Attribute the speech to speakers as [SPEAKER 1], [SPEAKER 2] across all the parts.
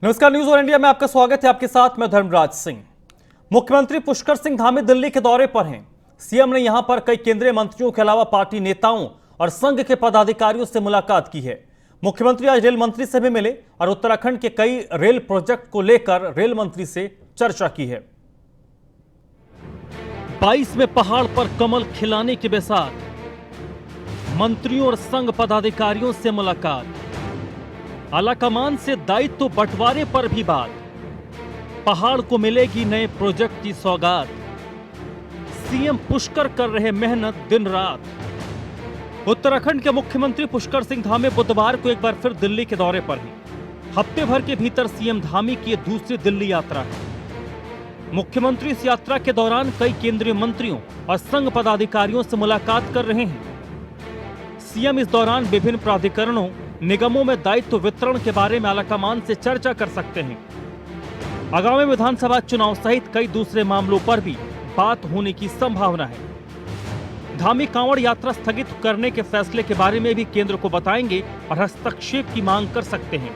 [SPEAKER 1] नमस्कार, न्यूज और इंडिया में आपका स्वागत है। आपके साथ मैं धर्मराज सिंह। मुख्यमंत्री पुष्कर सिंह धामी दिल्ली के दौरे पर हैं। सीएम ने यहां पर कई केंद्रीय मंत्रियों के अलावा पार्टी नेताओं और संघ के पदाधिकारियों से मुलाकात की है। मुख्यमंत्री आज रेल मंत्री से भी मिले और उत्तराखंड के कई रेल प्रोजेक्ट को लेकर रेल मंत्री से चर्चा की है। 22 में पहाड़ पर कमल खिलाने के बेसाथ मंत्रियों और संघ पदाधिकारियों से मुलाकात, आलाकमान से दायित्व बंटवारे पर भी बात, पहाड़ को मिलेगी नए प्रोजेक्ट की सौगात, सीएम पुष्कर कर रहे मेहनत दिन रात। उत्तराखंड के मुख्यमंत्री पुष्कर सिंह धामी बुधवार को एक बार फिर दिल्ली के दौरे पर हैं। हफ्ते भर के भीतर सीएम धामी की दूसरी दिल्ली यात्रा है। मुख्यमंत्री इस यात्रा के दौरान कई केंद्रीय मंत्रियों और संघ पदाधिकारियों से मुलाकात कर रहे हैं। सीएम इस दौरान विभिन्न प्राधिकरणों निगमों में दायित्व वितरण के बारे में आलाकमान से चर्चा कर सकते हैं। आगामी विधानसभा चुनाव सहित कई दूसरे मामलों पर भी बात होने की संभावना है। धामी कांवड़ यात्रा स्थगित करने के फैसले के बारे में भी केंद्र को बताएंगे और हस्तक्षेप की मांग कर सकते हैं।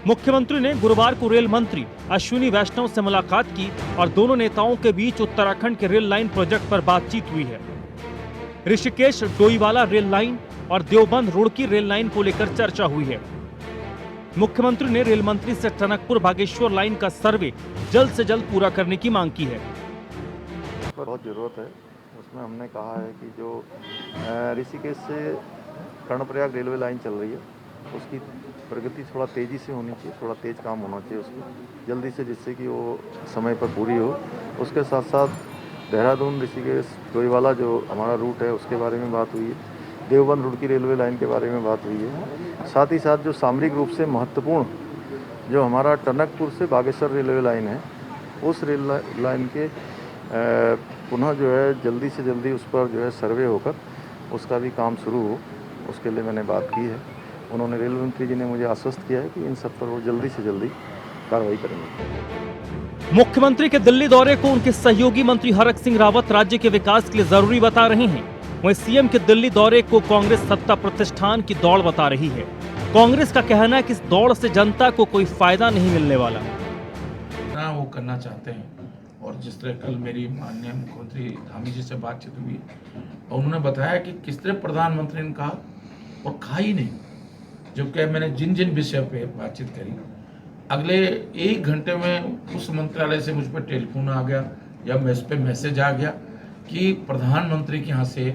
[SPEAKER 1] मुख्यमंत्री ने गुरुवार को रेल मंत्री अश्विनी वैष्णव से मुलाकात की और दोनों नेताओं के बीच उत्तराखंड के रेल लाइन प्रोजेक्ट पर बातचीत हुई है। ऋषिकेश डोईवाला रेल लाइन और देवबंद रुड़की रेल लाइन को लेकर चर्चा हुई है। मुख्यमंत्री ने रेल मंत्री से टनकपुर बागेश्वर लाइन का सर्वे जल्द से जल्द पूरा करने की मांग की है।
[SPEAKER 2] बहुत जरूरत है, उसमें हमने कहा है कि जो ऋषिकेश से कर्णप्रयाग रेलवे लाइन चल रही है उसकी प्रगति थोड़ा तेज़ी से होनी चाहिए, थोड़ा तेज़ काम होना चाहिए उसकी जल्दी से, जिससे कि वो समय पर पूरी हो। उसके साथ साथ देहरादून ऋषिकेश डोईवाला जो हमारा रूट है उसके बारे में बात हुई है, देवबंद रुड़की रेलवे लाइन के बारे में बात हुई है। साथ ही साथ जो सामरिक रूप से महत्वपूर्ण जो हमारा टनकपुर से बागेश्वर रेलवे लाइन है उस रेल लाइन के पुनः जो है जल्दी से जल्दी उस पर जो है सर्वे होकर उसका भी काम शुरू हो, उसके लिए मैंने बात की है। उन्होंने रेल मंत्री जी ने मुझे आश्वस्त किया है कि इन सब पर वो जल्दी से जल्दी कार्रवाई करेंगे।
[SPEAKER 1] मुख्यमंत्री के दिल्ली दौरे को उनके सहयोगी मंत्री हरक सिंह रावत राज्य के विकास के लिए जरूरी बता रहे हैं। वहीं सीएम के दिल्ली दौरे को कांग्रेस सत्ता प्रतिष्ठान की दौड़ बता रही है। कांग्रेस का कहना है कि इस दौड़ से जनता को कोई फायदा नहीं मिलने वाला।
[SPEAKER 3] ना वो करना चाहते हैं, और जिस तरह कल मेरी माननीय मुख्यमंत्री धामी जी से बातचीत हुई और उन्होंने बताया कि किस तरह प्रधानमंत्री ने कहा और कहा ही नहीं, जबकि मैंने जिन जिन विषय पे बातचीत करी अगले 1 घंटे में उस मंत्रालय से मुझ पर टेलीफोन आ गया या इस पे मैसेज आ गया कि प्रधानमंत्री के यहाँ से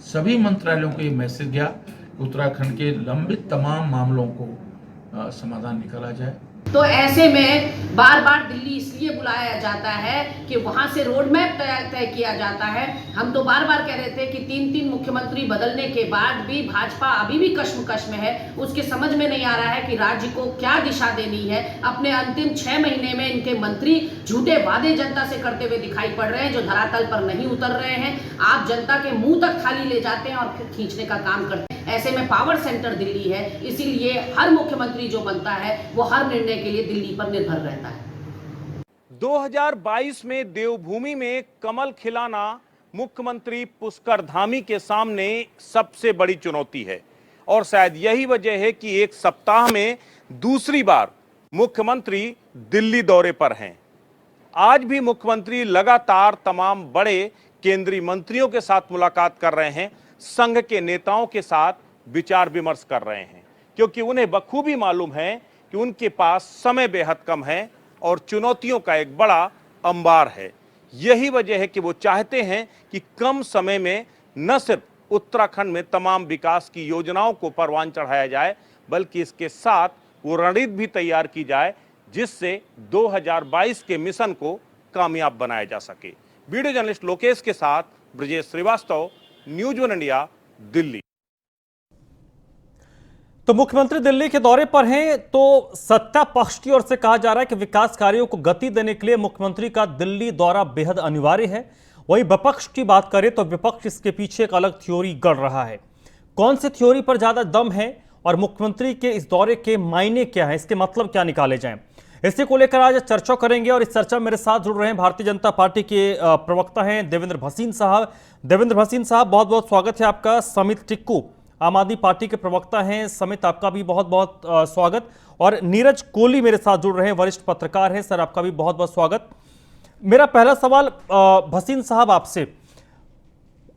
[SPEAKER 3] सभी मंत्रालयों को ये मैसेज गया कि उत्तराखंड के लंबित तमाम मामलों को समाधान निकाला जाए।
[SPEAKER 4] तो ऐसे में बार बार दिल्ली इसलिए बुलाया जाता है कि वहां से रोड मैप तय किया जाता है। हम तो बार बार कह रहे थे कि 3 मुख्यमंत्री बदलने के बाद भी भाजपा अभी भी कश्मकश में है। उसके समझ में नहीं आ रहा है कि राज्य को क्या दिशा देनी है। अपने अंतिम 6 महीने में इनके मंत्री झूठे वादे जनता से करते हुए दिखाई पड़ रहे हैं जो धरातल पर नहीं उतर रहे हैं। आप जनता के मुंह तक खाली ले जाते हैं और फिर खींचने का काम करते हैं। ऐसे में पावर सेंटर दिल्ली है, इसीलिए हर मुख्यमंत्री जो बनता है वो हर निर्णय के लिए दिल्ली पर निर्भर रहता है।
[SPEAKER 5] 2022 में देवभूमि में कमल खिलाना मुख्यमंत्री पुष्कर धामी के सामने सबसे बड़ी चुनौती है और शायद यही वजह है कि एक सप्ताह में दूसरी बार मुख्यमंत्री दिल्ली दौरे पर हैं। आज भी मुख्यमंत्री लगातार तमाम बड़े केंद्रीय मंत्रियों के साथ मुलाकात कर रहे हैं, संघ के नेताओं के साथ विचार विमर्श कर रहे हैं, क्योंकि उन्हें बखूबी मालूम है कि उनके पास समय बेहद कम है और चुनौतियों का एक बड़ा अंबार है। यही वजह है कि वो चाहते हैं कि कम समय में न सिर्फ उत्तराखंड में तमाम विकास की योजनाओं को परवान चढ़ाया जाए, बल्कि इसके साथ वो रणनीति भी तैयार की जाए जिससे 2022 के मिशन को कामयाब बनाया जा सके। वीडियो जर्नलिस्ट लोकेश के साथ Brajesh Srivastava, news one India, Delhi.
[SPEAKER 1] तो मुख्यमंत्री दिल्ली के दौरे पर हैं, तो सत्ता पक्ष की ओर से कहा जा रहा है कि विकास कार्यों को गति देने के लिए मुख्यमंत्री का दिल्ली दौरा बेहद अनिवार्य है। वहीं विपक्ष की बात करें तो विपक्ष इसके पीछे एक अलग थ्योरी गढ़ रहा है। कौन सी थ्योरी पर ज्यादा दम है और मुख्यमंत्री के इस दौरे के मायने क्या है, इसके मतलब क्या निकाले जाएं, इसी को लेकर आज चर्चा करेंगे। और इस चर्चा मेरे साथ जुड़ रहे हैं भारतीय जनता पार्टी के प्रवक्ता हैं देवेंद्र भसीन साहब। देवेंद्र भसीन साहब, बहुत बहुत स्वागत है आपका। समित टिक्कू आम आदमी पार्टी के प्रवक्ता हैं। समित, आपका भी बहुत बहुत स्वागत। और नीरज कोहली मेरे साथ जुड़ रहे हैं, वरिष्ठ पत्रकार हैं। सर, आपका भी बहुत बहुत स्वागत। मेरा पहला सवाल भसीन साहब आपसे,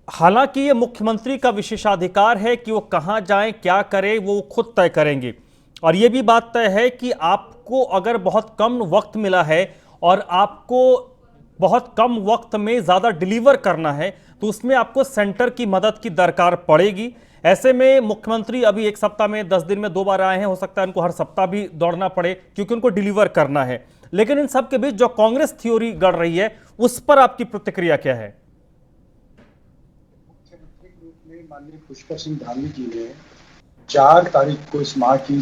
[SPEAKER 1] हालांकि ये मुख्यमंत्री का विशेषाधिकार है कि वो कहां जाएं, क्या करें, वो खुद तय करेंगे, और ये भी बात तय है कि आपको अगर बहुत कम वक्त मिला है और आपको बहुत कम वक्त में ज़्यादा डिलीवर करना है तो उसमें आपको सेंटर की मदद की दरकार पड़ेगी। ऐसे में मुख्यमंत्री अभी एक सप्ताह में 10 दिन में 2 बार आए हैं, हो सकता है उनको हर सप्ताह भी दौड़ना पड़े क्योंकि उनको डिलीवर करना है। लेकिन इन सब के बीच जो कांग्रेस थ्योरी गढ़ रही है उस पर आपकी प्रतिक्रिया क्या है?
[SPEAKER 6] मुख्यमंत्री के रूप में माननीय पुष्कर सिंह धामी जी ने 4 तारीख को इस माह की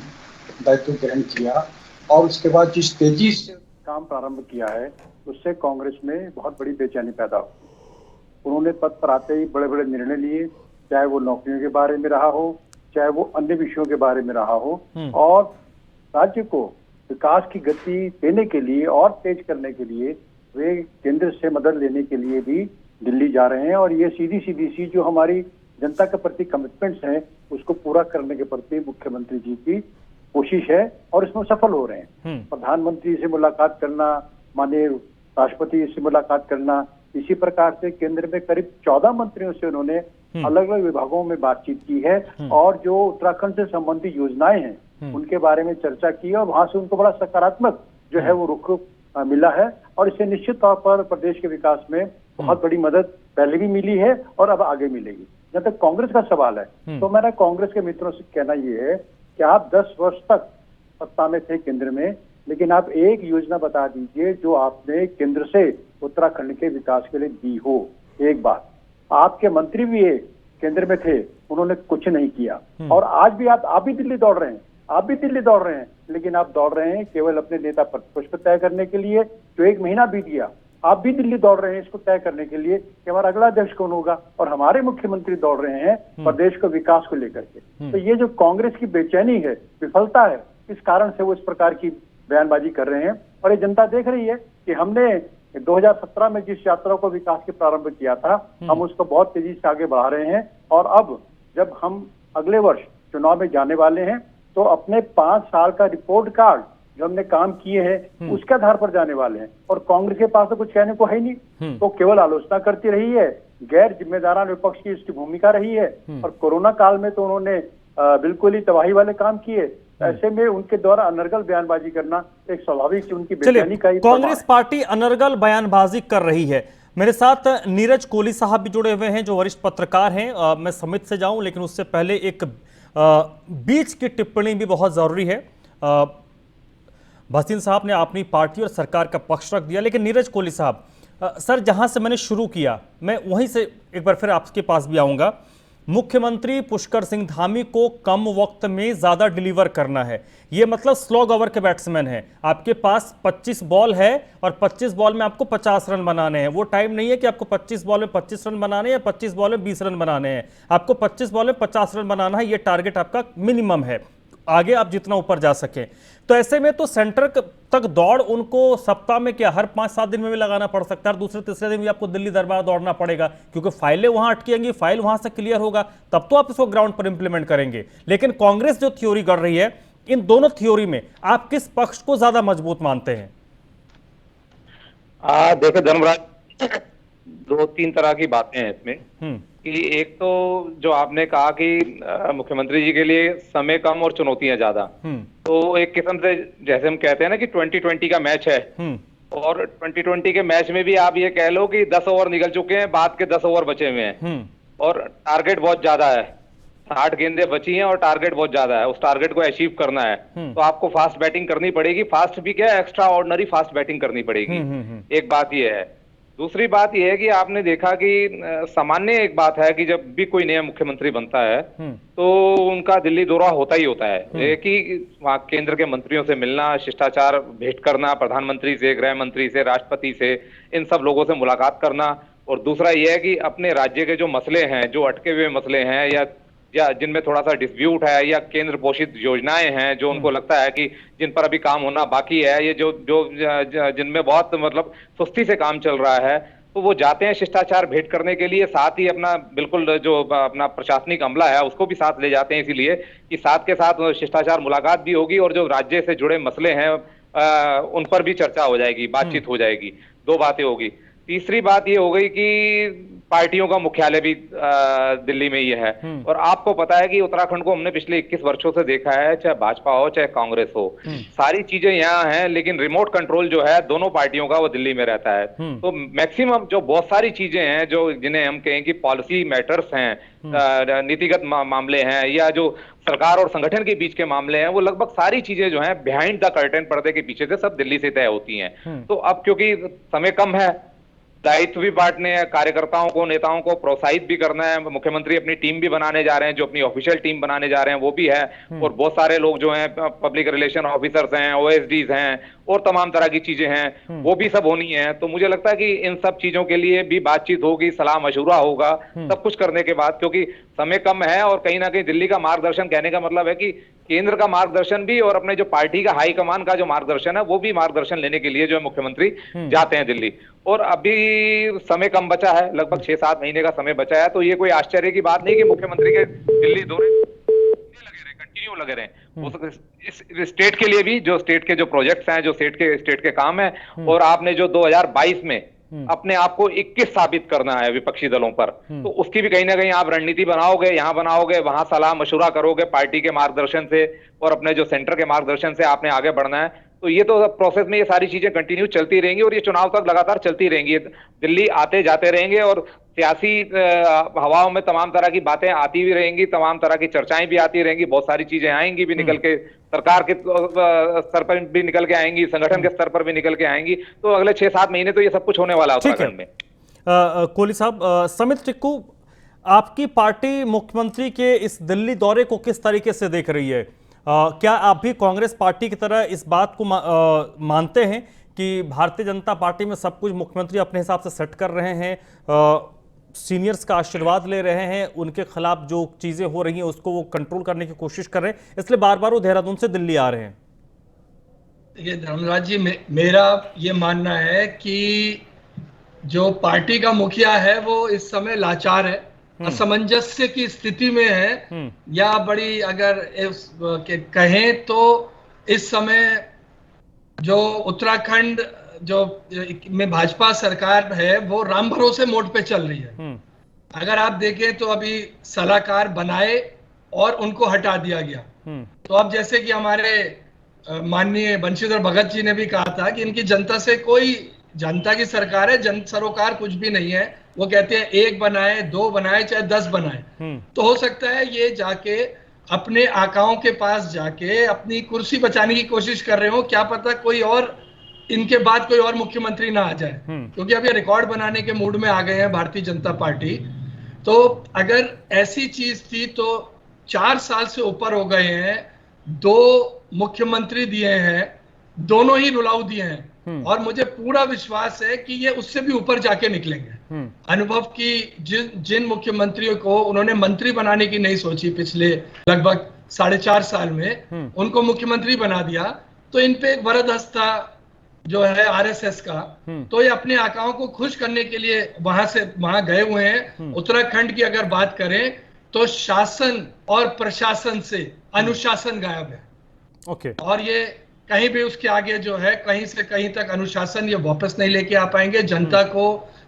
[SPEAKER 6] दायित्व ग्रहण किया और उसके बाद जिस तेजी से काम प्रारंभ किया है उससे कांग्रेस में बहुत बड़ी बेचैनी पैदा हुई। उन्होंने पद पर आते ही बड़े बड़े निर्णय लिए, चाहे वो नौकरियों के बारे में रहा हो, चाहे वो अन्य विषयों के बारे में रहा हो, और राज्य को विकास की गति देने के लिए और तेज करने के लिए वे केंद्र से मदद लेने के लिए भी दिल्ली जा रहे हैं। और ये सीधी सी जो हमारी जनता के प्रति कमिटमेंट्स हैं उसको पूरा करने के प्रति मुख्यमंत्री जी की कोशिश है और इसमें सफल हो रहे हैं। प्रधानमंत्री से मुलाकात करना, माननीय राष्ट्रपति से मुलाकात करना, इसी प्रकार से केंद्र में करीब 14 मंत्रियों से उन्होंने अलग अलग विभागों में बातचीत की है और जो उत्तराखंड से संबंधित योजनाएं हैं उनके बारे में चर्चा की है और वहां से उनको बड़ा सकारात्मक जो है वो रुख मिला है। और इससे निश्चित तौर पर प्रदेश के विकास में बहुत बड़ी मदद पहले भी मिली है और अब आगे मिलेगी। जब तक कांग्रेस का सवाल है तो मेरा कांग्रेस के मित्रों से कहना ये है कि आप 10 वर्ष तक सत्ता में थे केंद्र में, लेकिन आप एक योजना बता दीजिए जो आपने केंद्र से उत्तराखंड के विकास के लिए दी हो। एक बात, आपके मंत्री भी केंद्र में थे, उन्होंने कुछ नहीं किया। और आज भी आप भी दिल्ली दौड़ रहे हैं, आप भी दिल्ली दौड़ रहे हैं, लेकिन आप दौड़ रहे हैं केवल अपने नेता पुष्प तय करने के लिए। जो 1 महीना बीत गया, आप भी दिल्ली दौड़ रहे हैं इसको तय करने के लिए कि हमारा अगला अध्यक्ष कौन होगा, और हमारे मुख्यमंत्री दौड़ रहे हैं प्रदेश को विकास को लेकर के। तो ये जो कांग्रेस की बेचैनी है, विफलता है, इस कारण से वो इस प्रकार की बयानबाजी कर रहे हैं। और ये जनता देख रही है कि हमने 2017 में जिस यात्रा को विकास के प्रारंभ किया था, हम उसको बहुत तेजी से आगे बढ़ा रहे हैं। और अब जब हम अगले वर्ष चुनाव में जाने वाले हैं तो अपने 5 साल का रिपोर्ट कार्ड जो हमने काम किए हैं उसके आधार पर जाने वाले हैं। और कांग्रेस के पास तो कुछ कहने को है ही नहीं, तो केवल आलोचना करती रही है, गैर जिम्मेदारान विपक्ष की इसकी भूमिका रही है। और कोरोना काल में तो उन्होंने बिल्कुल ही तबाही वाले काम किए। ऐसे में उनके द्वारा अनर्गल बयानबाजी करना एक स्वाभाविक उनकी बेचैनी का ही
[SPEAKER 1] कांग्रेस पार्टी अनर्गल बयानबाजी कर रही है। मेरे साथ नीरज कोहली साहब भी जुड़े हुए हैं जो वरिष्ठ पत्रकार हैं। मैं समित से जाऊं लेकिन उससे पहले एक बीच की टिप्पणी भी बहुत जरूरी है। भसीन साहब ने अपनी पार्टी और सरकार का पक्ष रख दिया, लेकिन नीरज कोहली साहब, सर जहां से मैंने शुरू किया मैं वहीं से एक बार फिर आपके पास भी आऊंगा। मुख्यमंत्री पुष्कर सिंह धामी को कम वक्त में ज्यादा डिलीवर करना है, यह मतलब स्लो ओवर के बैट्समैन है। आपके पास 25 बॉल है और 25 बॉल में आपको 50 रन बनाने हैं। वो टाइम नहीं है कि आपको 25 बॉल में 25 रन बनाने हैं या 25 बॉल में 20 रन बनाने हैं। आपको 25 बॉल में 50 रन बनाना है, ये टारगेट आपका मिनिमम है, आगे आप जितना ऊपर जा सकें। तो ऐसे में तो सेंटर तक दौड़ उनको सप्ताह में क्या हर 5-7 दिन में भी लगाना पड़ सकता है। दूसरे तीसरे दिन भी आपको दिल्ली दरबार दौड़ना पड़ेगा क्योंकि फाइलें वहां अटकेंगी, फाइल वहां से क्लियर होगा, तब तो आप इसको ग्राउंड पर इंप्लीमेंट करेंगे। लेकिन कांग्रेस जो थ्योरी कर रही है, इन दोनों थ्योरी में आप किस पक्ष को ज्यादा मजबूत मानते हैं?
[SPEAKER 7] देखो धर्मराज, 2-3 तरह की बातें हैं इसमें कि एक तो जो आपने कहा कि मुख्यमंत्री जी के लिए समय कम और चुनौतियां ज्यादा, तो एक किस्म से जैसे हम कहते हैं ना कि 2020 का मैच है और 2020 के मैच में भी आप ये कह लो कि 10 ओवर निकल चुके हैं, बाद के 10 ओवर बचे हुए हैं और टारगेट बहुत ज्यादा है, 60 गेंदें बची हैं और टारगेट बहुत ज्यादा है। उस टारगेट को अचीव करना है तो आपको फास्ट बैटिंग करनी पड़ेगी। फास्ट भी क्या, एक्स्ट्रा ऑर्डिनरी फास्ट बैटिंग करनी पड़ेगी। एक बात यह है। दूसरी बात यह है कि आपने देखा कि सामान्य एक बात है कि जब भी कोई नया मुख्यमंत्री बनता है तो उनका दिल्ली दौरा होता ही होता है कि वहाँ केंद्र के मंत्रियों से मिलना, शिष्टाचार भेंट करना, प्रधानमंत्री से, गृह मंत्री से, राष्ट्रपति से, इन सब लोगों से मुलाकात करना। और दूसरा यह है कि अपने राज्य के जो मसले हैं, जो अटके हुए मसले हैं या जिनमें थोड़ा सा डिस्प्यूट है या केंद्र पोषित योजनाएं हैं जो उनको लगता है कि जिन पर अभी काम होना बाकी है, ये जो जिनमें बहुत मतलब सुस्ती से काम चल रहा है, तो वो जाते हैं शिष्टाचार भेंट करने के लिए, साथ ही अपना बिल्कुल जो अपना प्रशासनिक अमला है उसको भी साथ ले जाते हैं, इसीलिए कि साथ के साथ शिष्टाचार मुलाकात भी होगी और जो राज्य से जुड़े मसले हैं उन पर भी चर्चा हो जाएगी, बातचीत हो जाएगी। दो बातें होगी। तीसरी बात ये हो गई कि पार्टियों का मुख्यालय भी दिल्ली में ही है, और आपको पता है कि उत्तराखंड को हमने पिछले 21 वर्षों से देखा है, चाहे भाजपा हो चाहे कांग्रेस हो, सारी चीजें यहाँ हैं, लेकिन रिमोट कंट्रोल जो है दोनों पार्टियों का वो दिल्ली में रहता है। तो मैक्सिमम जो बहुत सारी चीजें हैं जो जिन्हें हम कहें कि पॉलिसी मैटर्स हैं, नीतिगत मामले हैं, या जो सरकार और संगठन के बीच के मामले हैं, वो लगभग सारी चीजें जो हैं बिहाइंड द कर्टेन, पर्दे के पीछे से सब दिल्ली से तय होती हैं। तो अब क्योंकि समय कम है, दायित्व भी बांटने हैं, कार्यकर्ताओं को, नेताओं को प्रोत्साहित भी करना है, मुख्यमंत्री अपनी टीम भी बनाने जा रहे हैं, जो अपनी ऑफिशियल टीम बनाने जा रहे हैं वो भी है, और बहुत सारे लोग जो हैं पब्लिक रिलेशन ऑफिसर्स हैं, ओएसडीज हैं, और तमाम तरह की चीजें हैं, वो भी सब होनी है। तो मुझे लगता है कि इन सब चीजों के लिए भी बातचीत होगी, सलाह मशवरा होगा, सब कुछ करने के बाद, क्योंकि समय कम है, और कहीं ना कहीं दिल्ली का मार्गदर्शन, कहने का मतलब है कि केंद्र का मार्गदर्शन भी और अपने जो पार्टी का हाईकमान का जो मार्गदर्शन है वो भी मार्गदर्शन लेने के लिए जो है मुख्यमंत्री जाते हैं दिल्ली। और अभी समय कम बचा है, लगभग 6-7 महीने का समय बचा है, तो ये कोई आश्चर्य की बात नहीं कि मुख्यमंत्री के दिल्ली दौरे कंटिन्यू लगे रहे। इस स्टेट के लिए भी, जो स्टेट के जो प्रोजेक्ट्स हैं, जो स्टेट के काम है, और आपने जो 2022 में अपने आप को 21 साबित करना है विपक्षी दलों पर, तो उसकी भी कहीं ना कहीं आप रणनीति बनाओगे, यहाँ बनाओगे, वहां सलाह मशुरा करोगे पार्टी के मार्गदर्शन से, और अपने जो सेंटर के मार्गदर्शन से आपने आगे बढ़ना है। तो ये तो प्रोसेस में ये सारी चीजें कंटिन्यू चलती रहेंगी, और ये चुनाव तक लगातार चलती रहेंगी, दिल्ली आते जाते रहेंगे, और सियासी हवाओं में तमाम तरह की बातें आती भी रहेंगी, तमाम तरह की चर्चाएं भी आती रहेंगी, बहुत सारी चीजें आएंगी भी निकल के, सरकार के स्तर पर भी निकल के आएंगी, संगठन के स्तर पर भी निकल के आएंगी। तो अगले 6-7 महीने तो ये सब कुछ होने वाला है उत्तराखंड में।
[SPEAKER 1] कोहली साहब, समित टिक्कू, आपकी पार्टी मुख्यमंत्री के इस दिल्ली दौरे को किस तरीके से देख रही है? क्या आप भी कांग्रेस पार्टी की तरह इस बात को मानते हैं कि भारतीय जनता पार्टी में सब कुछ मुख्यमंत्री अपने हिसाब से सेट कर रहे हैं, सीनियर्स का आशीर्वाद ले रहे हैं, उनके खिलाफ जो चीजें हो रही हैं उसको वो कंट्रोल करने की कोशिश कर रहे हैं, इसलिए बार बार वो देहरादून से दिल्ली आ रहे हैं?
[SPEAKER 8] देखिए धर्मराज जी, मेरा ये मानना है कि जो पार्टी का मुखिया है वो इस समय लाचार है, असमंजस्य की स्थिति में है, या बड़ी अगर कहें तो इस समय जो उत्तराखंड जो में भाजपा सरकार है वो राम भरोसे मोड पे चल रही है। अगर आप देखें तो अभी सलाहकार बनाए और उनको हटा दिया गया। तो अब जैसे कि हमारे माननीय बंशीधर भगत जी ने भी कहा था कि इनकी जनता से कोई, जनता की सरकार है, जन सरोकार कुछ भी नहीं है। वो कहते हैं 1 बनाए, 2 बनाए, चाहे 10 बनाए। तो हो सकता है ये जाके अपने आकाओं के पास जाके अपनी कुर्सी बचाने की कोशिश कर रहे हो, क्या पता कोई और इनके बाद कोई और मुख्यमंत्री ना आ जाए, क्योंकि अब ये रिकॉर्ड बनाने के मूड में आ गए हैं भारतीय जनता पार्टी। तो अगर ऐसी चीज थी तो 4 साल से ऊपर हो गए हैं, 2 मुख्यमंत्री दिए हैं, दोनों ही रुलाऊ दिए हैं, और मुझे पूरा विश्वास है कि ये उससे भी ऊपर जाके निकलेंगे। अनुभव की जिन मुख्यमंत्रियों को उन्होंने मंत्री बनाने की नहीं सोची पिछले लगभग 4.5 साल में, उनको मुख्यमंत्री बना दिया, तो इन पे एक वरद हस्ता जो है आरएसएस का, तो ये अपने आकाओं को खुश करने के लिए वहां गए हुए हैं। उत्तराखंड की अगर बात करें तो शासन और प्रशासन से अनुशासन गायब है।
[SPEAKER 1] ओके।
[SPEAKER 8] और ये कहीं भी उसके आगे जो है, कहीं से कहीं तक अनुशासन ये वापस नहीं लेके आ पाएंगे। जनता को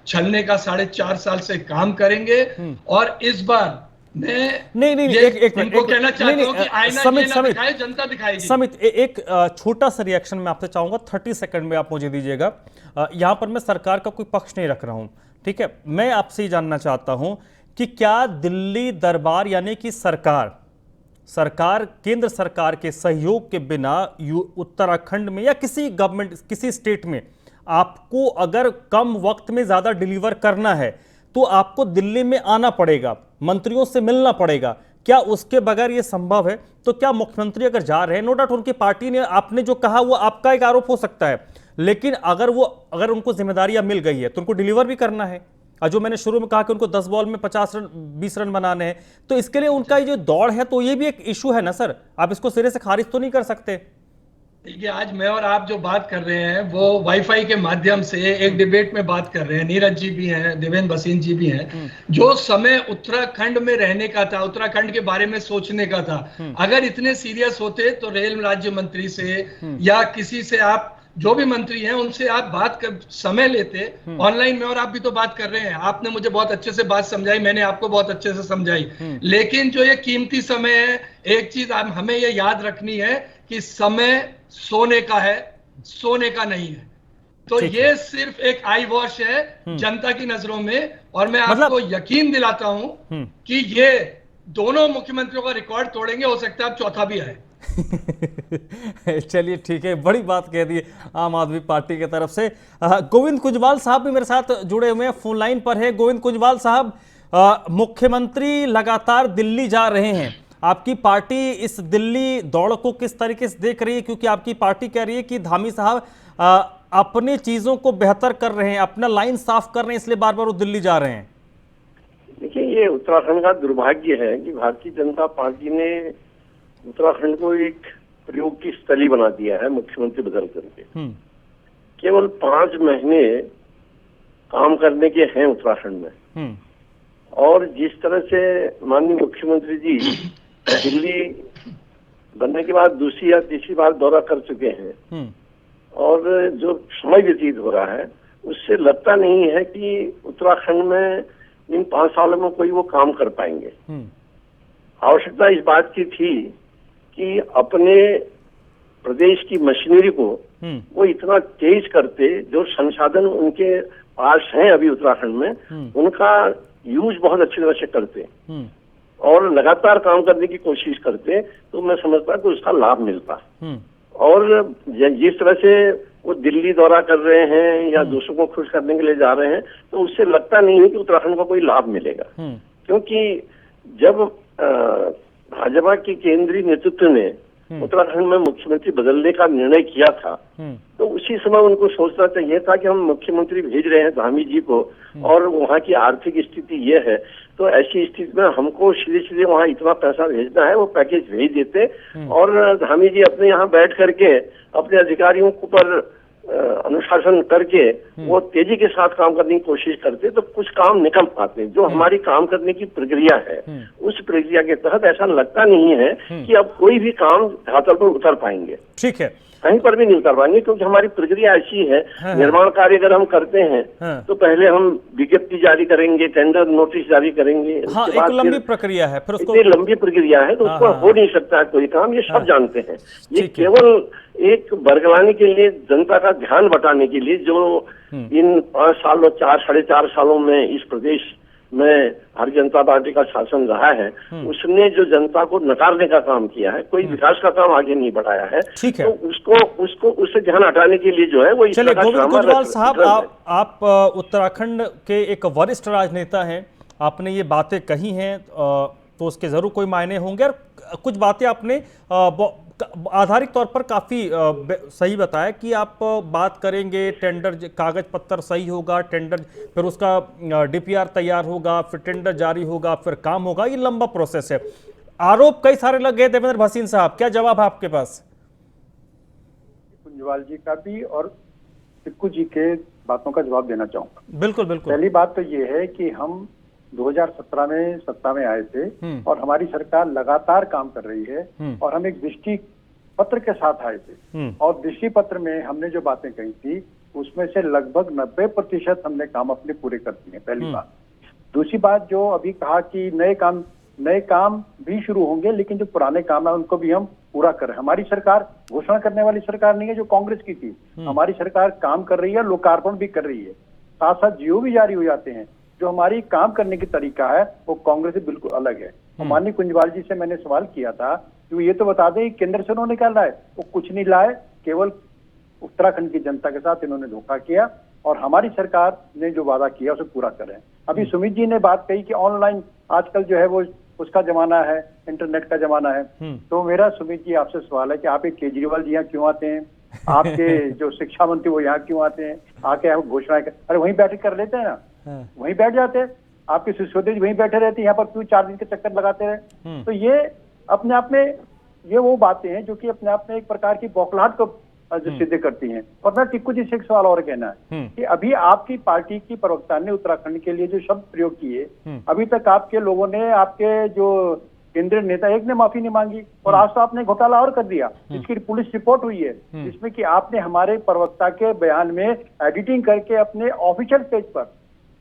[SPEAKER 8] छलने का 4.5 साल से काम करेंगे, और इस बार मैं एक मिनट कहना चाहता हूं कि आईना दिखाए, जनता दिखाएगी।
[SPEAKER 1] समित, एक छोटा सा रिएक्शन मैं आपसे चाहूंगा, 30 सेकंड में आप मुझे दीजिएगा। यहां पर मैं सरकार का कोई पक्ष नहीं रख रहा हूं, ठीक है? मैं आपसे जानना चाहता हूं कि क्या दिल्ली दरबार यानी कि सरकार केंद्र सरकार के सहयोग के बिना उत्तराखंड में या किसी गवर्नमेंट, किसी स्टेट में आपको अगर कम वक्त में ज्यादा डिलीवर करना है तो आपको दिल्ली में आना पड़ेगा, मंत्रियों से मिलना पड़ेगा। क्या उसके बगैर यह संभव है? तो क्या मुख्यमंत्री अगर जा रहे हैं, नो डाउट उनकी पार्टी ने, आपने जो कहा वो आपका एक आरोप हो सकता है, लेकिन अगर उनको जिम्मेदारियां मिल गई है तो उनको डिलीवर भी करना है। और जो मैंने शुरू में कहा कि उनको 10 बॉल में 20 रन बनाने हैं, तो इसके लिए उनका ये जो दौड़ है तो ये भी एक इशू है ना सर, आप इसको सिरे से खारिज तो नहीं कर सकते।
[SPEAKER 8] देखिए, आज मैं और आप जो बात कर रहे हैं वो वाईफाई के माध्यम से एक डिबेट में बात कर रहे हैं। नीरज जी भी हैं, देवेंद्र भसीन जी भी हैं। जो समय उत्तराखंड में रहने का था, उत्तराखंड के बारे में सोचने का था, अगर इतने सीरियस होते तो रेल राज्य मंत्री से या किसी से, आप जो भी मंत्री हैं उनसे आप बात कर समय लेते। ऑनलाइन में और आप भी तो बात कर रहे हैं, आपने मुझे बहुत अच्छे से बात समझाई, मैंने आपको बहुत अच्छे से समझाई। लेकिन जो ये कीमती समय है, एक चीज हमें ये याद रखनी है कि समय सोने का है, सोने का नहीं है। तो ये सिर्फ एक आई वॉश है जनता की नजरों में। और मैं आपको यकीन दिलाता हूं कि ये दोनों मुख्यमंत्रियों का रिकॉर्ड तोड़ेंगे। हो सकता है अब चौथा भी आए।
[SPEAKER 1] चलिए ठीक है, बड़ी बात कह दी आम आदमी पार्टी की तरफ से। गोविंद कुंजवाल साहब भी मेरे साथ जुड़े हुए हैं, फोन लाइन पर है। गोविंद कुंजवाल साहब, मुख्यमंत्री लगातार दिल्ली जा रहे हैं, आपकी पार्टी इस दिल्ली दौड़ को किस तरीके से देख रही है? क्योंकि आपकी पार्टी कह रही है कि धामी साहब अपनी चीजों को बेहतर कर रहे हैं, अपना लाइन साफ कर रहे हैं, इसलिए बार बार वो दिल्ली जा रहे हैं।
[SPEAKER 9] देखिए, ये उत्तराखंड का दुर्भाग्य है कि भारतीय जनता पार्टी ने उत्तराखंड को एक प्रयोग की स्थली बना दिया है मुख्यमंत्री बदल करके। केवल 5 महीने काम करने के हैं उत्तराखंड में, और जिस तरह से माननीय मुख्यमंत्री जी दिल्ली बनने के बाद दूसरी या तीसरी बार दौरा कर चुके हैं, और जो समय व्यतीत हो रहा है उससे लगता नहीं है कि उत्तराखंड में इन 5 सालों में कोई वो काम कर पाएंगे। आवश्यकता इस बात की थी कि अपने प्रदेश की मशीनरी को वो इतना तेज करते, जो संसाधन उनके पास हैं अभी उत्तराखंड में, उनका यूज बहुत अच्छी तरह से करते और लगातार काम करने की कोशिश करते, तो मैं समझता कि उसका लाभ मिलता। और जिस तरह से वो दिल्ली दौरा कर रहे हैं या दूसरों को खुश करने के लिए जा रहे हैं, तो उससे लगता नहीं है कि उत्तराखंड को कोई लाभ मिलेगा। क्योंकि जब भाजपा के केंद्रीय नेतृत्व ने उत्तराखंड में मुख्यमंत्री बदलने का निर्णय किया था, तो उसी समय उनको सोचना चाहिए था कि हम मुख्यमंत्री भेज रहे हैं धामी जी को, और वहाँ की आर्थिक स्थिति ये है, तो ऐसी स्थिति में हमको सीधे सीधे वहाँ इतना पैसा भेजना है, वो पैकेज भेज देते, और धामी जी अपने यहाँ बैठ करके अपने अधिकारियों के ऊपर अनुशासन करके वो तेजी के साथ काम करने की कोशिश करते, तो कुछ काम निकल पाते। जो हमारी काम करने की प्रक्रिया है, उस प्रक्रिया के तहत ऐसा लगता नहीं है कि अब कोई भी काम धरातल पर उतर पाएंगे।
[SPEAKER 1] ठीक है,
[SPEAKER 9] कहीं पर भी नहीं उतर पाएंगे, क्योंकि हमारी प्रक्रिया ऐसी है। निर्माण कार्य अगर हम करते हैं तो पहले हम विज्ञप्ति जारी करेंगे, टेंडर नोटिस जारी करेंगे।
[SPEAKER 1] हाँ, एक लंबी प्रक्रिया है, फिर उसको
[SPEAKER 9] इतनी लंबी प्रक्रिया है, तो उसको हो नहीं सकता है कोई काम, ये सब जानते हैं। ये केवल एक बरगलाने के लिए, जनता का ध्यान बटाने के लिए, जो इन 5 सालों 4-4.5 सालों में इस प्रदेश में भारतीय जनता पार्टी का शासन रहा है, उसने जो जनता को नकारने का काम किया है, कोई विकास का काम आगे नहीं बढ़ाया है, तो उसको उससे ध्यान हटाने के लिए जो है वो।
[SPEAKER 1] चलिए गोविंद कुंजवाल साहब, आप उत्तराखंड के एक वरिष्ठ राजनेता हैं, आपने ये बातें कही हैं तो उसके जरूर कोई मायने होंगे, और कुछ बातें आपने आधारिक तौर पर काफी सही बताया कि आप बात करेंगे, टेंडर कागज पत्तर सही होगा, टेंडर फिर उसका डीपीआर तैयार होगा, फिर टेंडर जारी होगा, फिर काम होगा, ये लंबा प्रोसेस है। आरोप कई सारे लग गए देवेंद्र भसीन साहब, क्या जवाब है आपके पास?
[SPEAKER 6] कुंजवाल जी का भी और टिक्कू जी के बातों का जवाब देना चाहूंगा।
[SPEAKER 1] बिल्कुल बिल्कुल।
[SPEAKER 6] पहली बात तो ये है कि हम 2017 में सत्ता में आए थे, और हमारी सरकार लगातार काम कर रही है, और हम एक दृष्टि पत्र के साथ आए थे, और दृष्टि पत्र में हमने जो बातें कही थी उसमें से लगभग 90% हमने काम अपने पूरे कर दिए, पहली बात। दूसरी बात, जो अभी कहा कि नए काम भी शुरू होंगे, लेकिन जो पुराने काम है उनको भी हम पूरा कर रहे हैं। हमारी सरकार घोषणा करने वाली सरकार नहीं है जो कांग्रेस की थी। हमारी सरकार काम कर रही है, लोकार्पण भी कर रही है, साथ साथ जीओ भी जारी हो जाते हैं। जो हमारी काम करने की तरीका है वो कांग्रेस से बिल्कुल अलग है। माननीय कुंजवाल जी से मैंने सवाल किया था कि ये तो बता दें केंद्र से उन्होंने क्या लाए, वो कुछ नहीं लाए, केवल उत्तराखंड की जनता के साथ इन्होंने धोखा किया, और हमारी सरकार ने जो वादा किया उसे पूरा करें। अभी सुमित जी ने बात कही कि ऑनलाइन आजकल जो है वो उसका जमाना है, इंटरनेट का जमाना है। तो मेरा सुमित जी आपसे सवाल है कि आप एक केजरीवाल जी यहाँ क्यों आते हैं, आपके जो शिक्षा मंत्री वो यहाँ क्यों आते हैं, आके आप घोषणा अरे वहीं बैठ कर लेते हैं ना, वहीं बैठ जाते हैं। आपके सिसोदिया जी वहीं बैठे रहते हैं, यहाँ पर क्यों 4 दिन के चक्कर लगाते रहे। तो ये अपने आप में ये वो बातें हैं जो कि अपने आप में एक प्रकार की बौखलाहट को सिद्ध करती हैं। और मैं टिक्कू जी से एक सवाल और कहना है कि अभी आपकी पार्टी की प्रवक्ता ने उत्तराखंड के लिए जो शब्द प्रयोग किए, अभी तक आपके लोगों ने, आपके जो केंद्रीय नेता एक ने माफी नहीं मांगी, और आज तो आपने घोटाला और कर दिया। इसकी पुलिस रिपोर्ट हुई है जिसमें कि आपने हमारे प्रवक्ता के बयान में एडिटिंग करके अपने ऑफिशियल पेज पर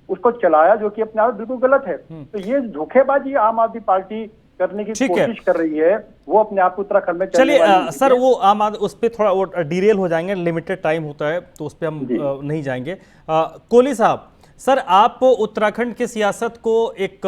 [SPEAKER 6] उसको चलाया, जो कि अपने आप बिल्कुल गलत है। तो ये धोखेबाजी आम आदमी पार्टी करने की कोशिश कर रही है, वो अपने आप को उत्तराखंड में
[SPEAKER 10] चलिए सर, वो आम आदमी उस पर थोड़ा वो डिरेल हो जाएंगे, लिमिटेड टाइम होता है तो उस पर हम नहीं जाएंगे। कोहली साहब, सर आप उत्तराखंड की सियासत को एक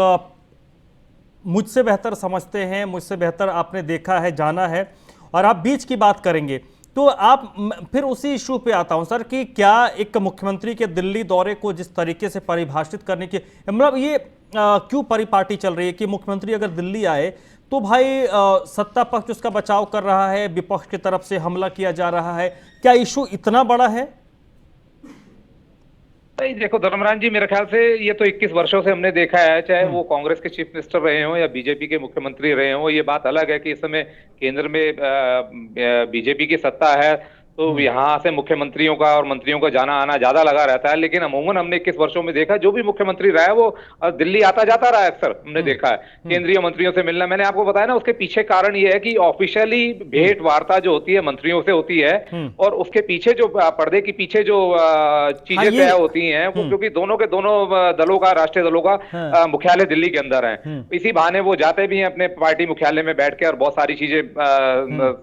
[SPEAKER 10] मुझसे बेहतर समझते हैं, मुझसे बेहतर आपने देखा है, जाना है, और आप बीच की बात करेंगे तो आप फिर उसी इशू पे आता हूं सर कि क्या एक मुख्यमंत्री के दिल्ली दौरे को जिस तरीके से परिभाषित करने की, मतलब ये क्यों परिपाटी चल रही है कि मुख्यमंत्री अगर दिल्ली आए तो भाई सत्ता पक्ष उसका बचाव कर रहा है, विपक्ष की तरफ से हमला किया जा रहा है, क्या इशू इतना बड़ा है?
[SPEAKER 7] नहीं, देखो धर्मराज जी, मेरे ख्याल से ये तो 21 वर्षों से हमने देखा है, चाहे वो कांग्रेस के चीफ मिनिस्टर रहे हो या बीजेपी के मुख्यमंत्री रहे हो। ये बात अलग है कि इस समय केंद्र में बीजेपी की सत्ता है तो यहाँ से मुख्यमंत्रियों का और मंत्रियों का जाना आना ज्यादा लगा रहता है, लेकिन अमूमन हमने 21 वर्षों में देखा जो भी मुख्यमंत्री रहा है वो दिल्ली आता जाता रहा है। अक्सर हमने देखा है केंद्रीय मंत्रियों से मिलना। मैंने आपको बताया ना, उसके पीछे कारण ये है कि ऑफिशियली भेंट वार्ता जो होती है मंत्रियों से होती है, और उसके पीछे जो पर्दे के पीछे जो चीजें तय होती हैं वो, क्योंकि दोनों के दोनों दलों का, राष्ट्रीय दलों का मुख्यालय दिल्ली के अंदर है, इसी बहाने वो जाते भी हैं अपने पार्टी मुख्यालय में बैठ के, और बहुत सारी चीजें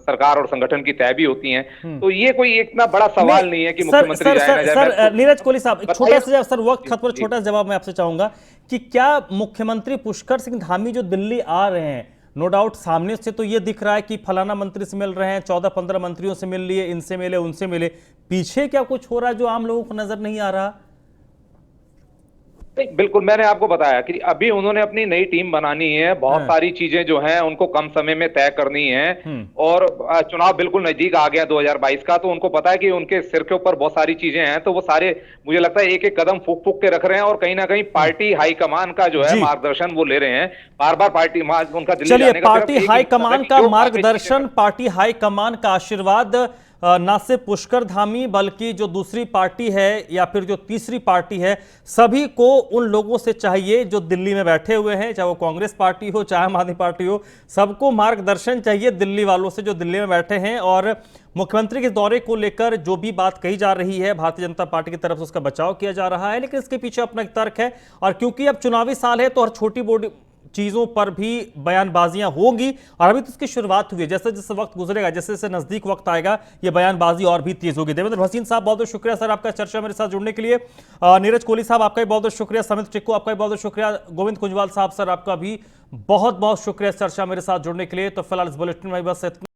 [SPEAKER 7] सरकार और संगठन की तय भी होती हैं। तो ये कोई इतना बड़ा सवाल नहीं है कि मुख्यमंत्री
[SPEAKER 10] सर नीरज कोहली साहब, छोटा सा सर वक्त खत्म पर छोटा जवाब मैं आपसे चाहूंगा कि क्या मुख्यमंत्री पुष्कर सिंह धामी जो दिल्ली आ रहे हैं, नो डाउट सामने से तो ये दिख रहा है कि फलाना मंत्री से मिल रहे हैं, 14-15 मंत्रियों से मिल लिए, इनसे मिले, उनसे मिले, पीछे क्या कुछ हो रहा है जो आम लोगों को नजर नहीं आ रहा?
[SPEAKER 7] बिल्कुल, मैंने आपको बताया कि अभी उन्होंने अपनी नई टीम बनानी है, बहुत सारी चीजें जो हैं उनको कम समय में तय करनी है, और चुनाव बिल्कुल नजदीक आ गया 2022 का, तो उनको पता है कि उनके सिर के ऊपर बहुत सारी चीजें हैं, तो वो सारे मुझे लगता है एक एक कदम फूक फूक के रख रहे हैं, और कहीं ना कहीं पार्टी हाईकमान का जो है मार्गदर्शन वो ले रहे हैं। बार बार पार्टी उनका दिल्ली जाने का,
[SPEAKER 10] पार्टी हाईकमान का मार्गदर्शन, पार्टी हाईकमान का आशीर्वाद ना सिर्फ पुष्कर धामी बल्कि जो दूसरी पार्टी है या फिर जो तीसरी पार्टी है, सभी को उन लोगों से चाहिए जो दिल्ली में बैठे हुए हैं, चाहे वो कांग्रेस पार्टी हो चाहे आम आदमी पार्टी हो, सबको मार्गदर्शन चाहिए दिल्ली वालों से जो दिल्ली में बैठे हैं। और मुख्यमंत्री के दौरे को लेकर जो भी बात कही जा रही है भारतीय जनता पार्टी की तरफ से उसका बचाव किया जा रहा है, लेकिन इसके पीछे अपना एक तर्क है, और क्योंकि अब चुनावी साल है तो हर छोटी बोर्ड चीजों पर भी बयानबाजियां होंगी, और अभी तो इसकी शुरुआत हुई है, जैसे जैसे वक्त गुजरेगा, जैसे जैसे नजदीक वक्त आएगा, ये बयानबाजी और भी तेज होगी। देवेंद्र भसीन साहब बहुत बहुत शुक्रिया सर आपका चर्चा मेरे साथ जुड़ने के लिए। नीरज कोहली साहब आपका भी बहुत बहुत शुक्रिया, समित टिक्कू आपका भी बहुत बहुत शुक्रिया, गोविंद कुंजवाल साहब सर आपका भी बहुत बहुत शुक्रिया चर्चा मेरे साथ जुड़ने के लिए। तो फिलहाल इस बुलेटिन में बस इतना।